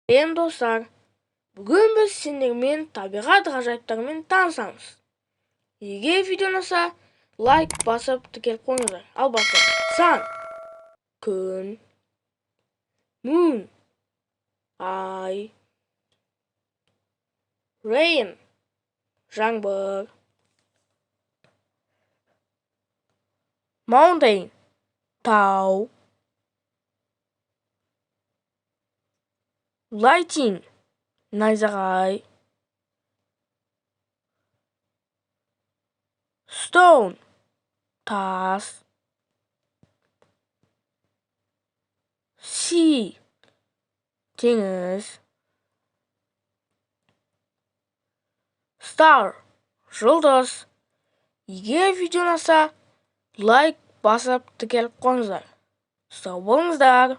Достар, бүгін біз сендермен табиғат ғажайыптарымен танысамыз. Егер видео ұнаса, лайк басып тіркеліп қойыңыздар. Ал бастайық. Сан, күн, moon, ай, rain, жаңбыр, mountain, тау, lighting, найзағай, stone, тас, sea, теңіз, star, жұлдыз. Егер видео ұнаса, лайк басып тіркеліп қойыңыздар. Сау болыңыздар.